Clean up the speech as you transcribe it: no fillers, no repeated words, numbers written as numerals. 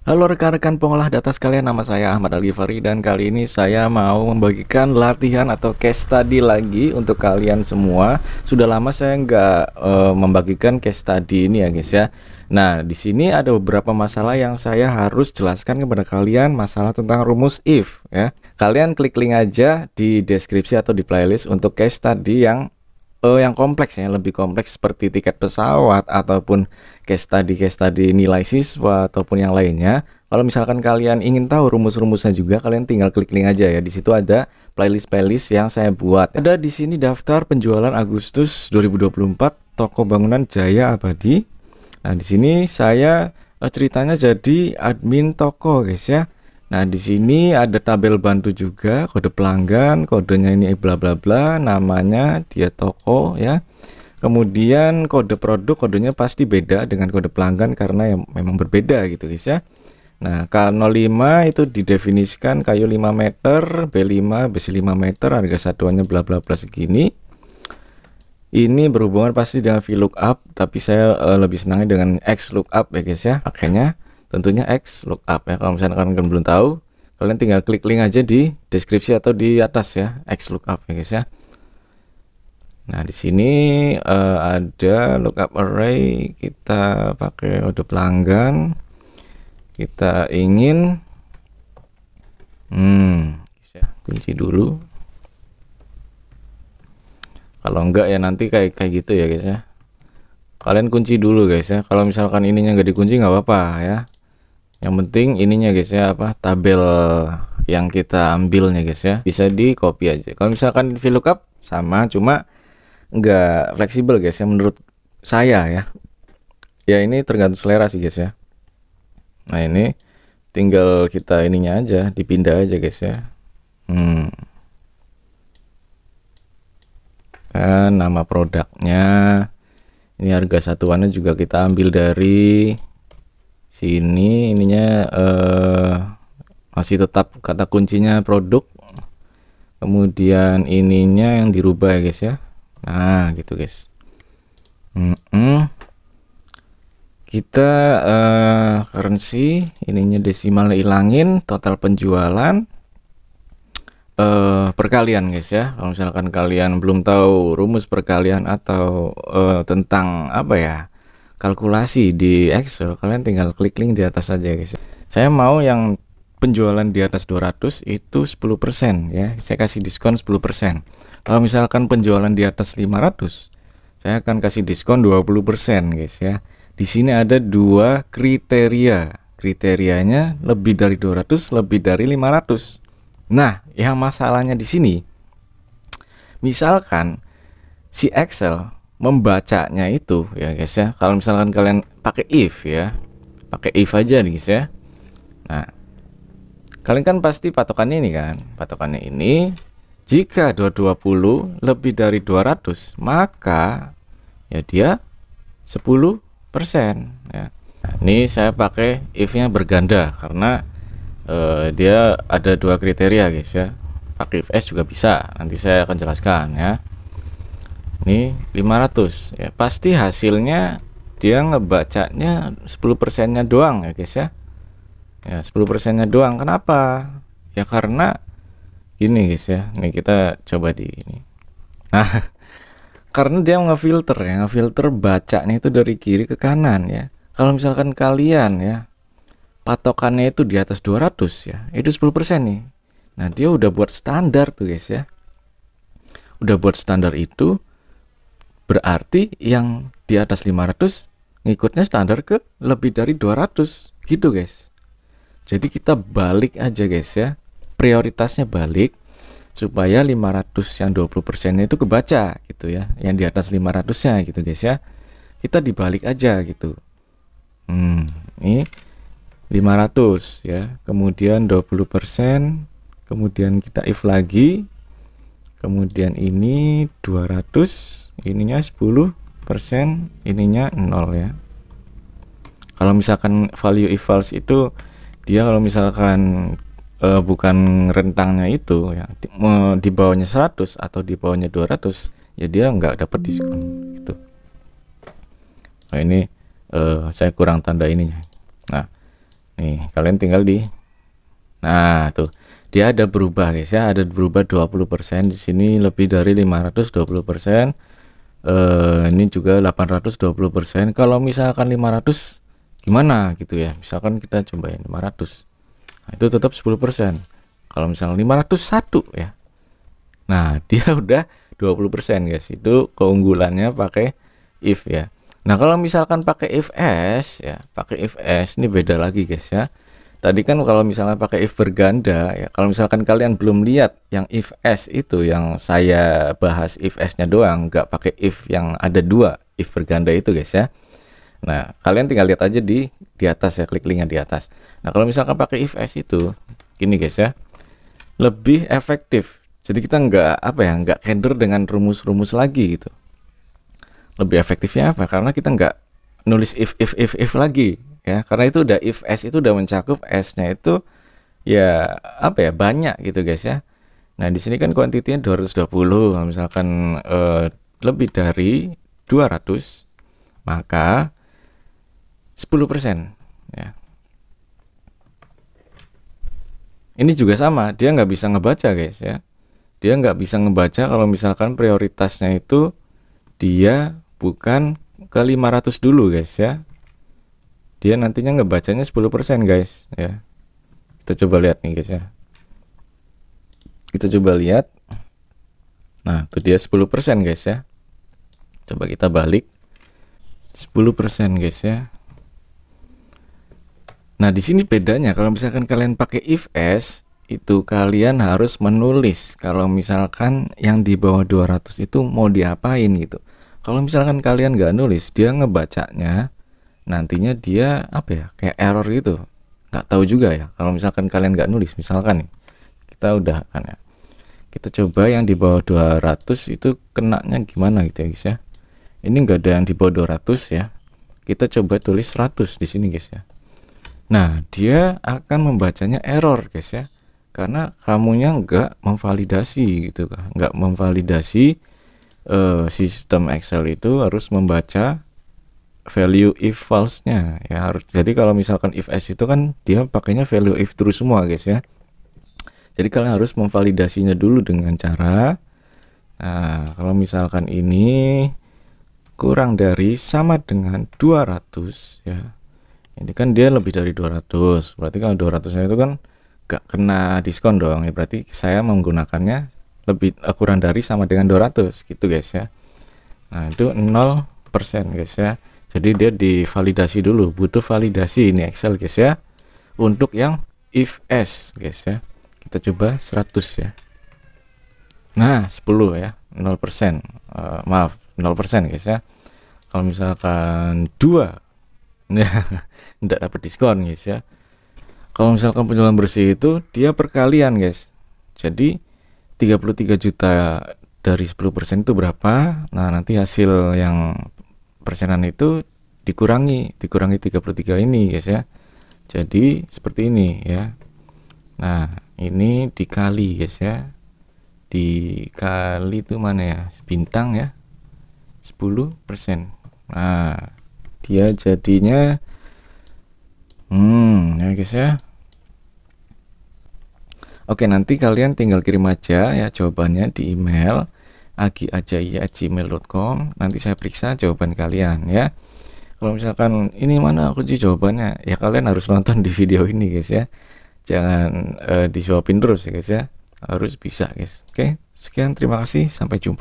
Halo rekan-rekan pengolah data sekalian, nama saya Ahmad Al-Ghifari dan kali ini saya mau membagikan latihan atau case study lagi untuk kalian semua. Sudah lama saya nggak membagikan case study ini ya guys ya. Nah, di sini ada beberapa masalah yang saya harus jelaskan kepada kalian, masalah tentang rumus if ya. Kalian klik link aja di deskripsi atau di playlist untuk case study yang kompleks ya, lebih kompleks seperti tiket pesawat ataupun case study nilai siswa ataupun yang lainnya. Kalau misalkan kalian ingin tahu rumus-rumusnya juga, kalian tinggal klik link aja ya. Di situ ada playlist yang saya buat. Ada di sini daftar penjualan Agustus 2024 toko bangunan Jaya Abadi. Nah, di sini saya ceritanya jadi admin toko, guys ya. Nah, di sini ada tabel bantu juga, kode pelanggan, kodenya ini bla bla bla, namanya dia toko ya. Kemudian kode produk, kodenya pasti beda dengan kode pelanggan karena yang memang berbeda gitu guys ya. Nah, K05 itu didefinisikan kayu 5 meter, B5, besi 5 meter, harga satuannya bla bla bla segini. Ini berhubungan pasti dengan VLOOKUP, tapi saya lebih senangnya dengan XLOOKUP ya guys ya. Makanya tentunya XLOOKUP ya. Kalau misalnya kalian belum tahu, kalian tinggal klik link aja di deskripsi atau di atas ya, XLOOKUP ya guys ya. Nah, di sini ada lookup array, kita pakai kode pelanggan. Kita ingin guys ya, kunci dulu. Kalau enggak ya nanti kayak gitu ya guys ya. Kalian kunci dulu guys ya. Kalau misalkan ininya nggak dikunci nggak apa-apa ya. Yang penting ininya guys ya, tabel yang kita ambilnya guys ya, bisa di copy aja. Kalau misalkan VLOOKUP sama, cuma nggak fleksibel guys ya menurut saya ya. Ya ini tergantung selera sih guys ya. Nah, ini tinggal kita ininya aja, dipindah aja guys ya. Kan nama produknya, ini harga satuannya juga kita ambil dari sini. Ininya masih tetap kata kuncinya produk, kemudian ininya yang dirubah ya guys ya. Nah gitu guys. Kita currency, ininya desimal ilangin, total penjualan perkalian guys ya. Kalau misalkan kalian belum tahu rumus perkalian atau tentang apa ya, kalkulasi di Excel, kalian tinggal klik link di atas aja guys. Saya mau yang penjualan di atas 200 itu 10% ya, saya kasih diskon 10%. Kalau misalkan penjualan di atas 500, saya akan kasih diskon 20% guys ya. Di sini ada dua kriteria. Kriterianya lebih dari 200, lebih dari 500. Nah, yang masalahnya di sini, misalkan si Excel membacanya itu ya guys ya, kalau misalkan kalian pakai if ya, pakai if aja nih guys ya. Nah, kalian kan pasti patokannya ini kan, patokannya ini jika 220 lebih dari 200, maka ya dia 10% ya. Nah, ini saya pakai if-nya berganda karena dia ada dua kriteria guys ya. Pakai if S juga bisa, nanti saya akan jelaskan ya. Ini 500 ya, pasti hasilnya dia ngebacanya 10%-nya doang ya guys ya. Ya 10%-nya doang. Kenapa? Ya karena gini guys ya. Nih kita coba di ini. Nah, karena dia ngefilter ya, ngefilter bacanya itu dari kiri ke kanan ya. Kalau misalkan kalian ya patokannya itu di atas 200 ya, itu 10% nih. Nah, dia udah buat standar tuh guys ya. Udah buat standar itu berarti yang di atas 500 ngikutnya standar ke lebih dari 200 gitu guys. Jadi kita balik aja guys ya. Prioritasnya balik supaya 500 yang 20%-nya itu kebaca gitu ya. Yang di atas 500-nya gitu guys ya. Kita dibalik aja gitu. Ini 500 ya, kemudian 20%, kemudian kita if lagi, kemudian ini 200, ininya 10%, ininya 0 ya. Kalau misalkan value if false itu dia kalau misalkan bukan rentangnya itu ya, di bawahnya 100 atau di bawahnya 200 ya dia nggak dapat diskon gitu. Nah, ini saya kurang tanda ininya. Nah, Nih, kalian tinggal di, nah tuh dia ada berubah guys ya, ada berubah 20%. Di sini lebih dari 520%. Ini juga 820%. Kalau misalkan 500 gimana gitu ya, misalkan kita cobain 500, nah, itu tetap 10%. Kalau misalnya 501 ya, nah dia udah 20% guys. Itu keunggulannya pakai if ya. Nah kalau misalkan pakai if else ya, pakai if else ini beda lagi guys ya. Tadi kan kalau misalnya pakai if berganda ya, kalau misalkan kalian belum lihat yang if else itu, yang saya bahas if else-nya doang, nggak pakai if yang ada dua if berganda itu guys ya. Nah kalian tinggal lihat aja di atas ya, klik linknya di atas. Nah kalau misalkan pakai if else itu gini guys ya, lebih efektif. Jadi kita nggak apa ya, nggak keder dengan rumus-rumus lagi gitu. Lebih efektifnya apa? Karena kita nggak nulis if lagi ya, karena itu udah if s itu udah mencakup s-nya itu ya apa ya, banyak gitu guys ya. Nah di sini kan kuantitinya 220. Kalau misalkan lebih dari 200 maka 10% ya. Ini juga sama, dia nggak bisa ngebaca guys ya, dia nggak bisa ngebaca kalau misalkan prioritasnya itu dia bukan ke 500 dulu guys ya. Dia nantinya ngebacanya 10% guys ya. Kita coba lihat nih guys ya, kita coba lihat. Nah itu dia 10% guys ya. Coba kita balik 10% guys ya. Nah di sini bedanya, kalau misalkan kalian pakai if else itu kalian harus menulis kalau misalkan yang di bawah 200 itu mau diapain gitu. Kalau misalkan kalian nggak nulis, dia ngebacanya nantinya dia apa ya, kayak error gitu, nggak tahu juga ya. Kalau misalkan kalian nggak nulis, misalkan nih kita udah kan ya, kita coba yang di bawah 200 itu kenanya gimana gitu ya guys ya. Ini nggak ada yang di bawah 200 ya, kita coba tulis 100 di sini guys ya. Nah dia akan membacanya error guys ya, karena kamunya nggak memvalidasi gitu kan, nggak memvalidasi. Sistem Excel itu harus membaca value if false-nya ya, harus. Jadi kalau misalkan if else itu kan dia pakainya value if true semua guys ya. Jadi kalian harus memvalidasinya dulu dengan cara, nah kalau misalkan ini kurang dari sama dengan 200 ya, ini kan dia lebih dari 200, berarti kalau 200 itu kan gak kena diskon dong ya, berarti saya menggunakannya lebih kurang dari sama dengan 200 gitu guys ya. Nah itu 0% guys ya. Jadi dia divalidasi dulu, butuh validasi ini Excel guys ya, untuk yang if else guys ya. Kita coba 100 ya. Nah 10 ya, 0%, maaf 0% guys ya. Kalau misalkan 2 ya tidak dapat diskon guys ya. Kalau misalkan penjualan bersih itu dia perkalian guys, jadi 33 juta dari 10% itu berapa. Nah nanti hasil yang persenan itu dikurangi 33 ini guys ya, jadi seperti ini ya. Nah ini dikali guys ya, dikali itu mana ya, bintang ya, 10%. Nah dia jadinya ya guys ya. Oke, nanti kalian tinggal kirim aja ya jawabannya di email agiajai@gmail.com. Nanti saya periksa jawaban kalian ya. Kalau misalkan ini mana kunci jawabannya, ya kalian harus nonton di video ini guys ya. Jangan disuapin terus ya guys ya. Harus bisa guys. Oke, sekian, terima kasih, sampai jumpa.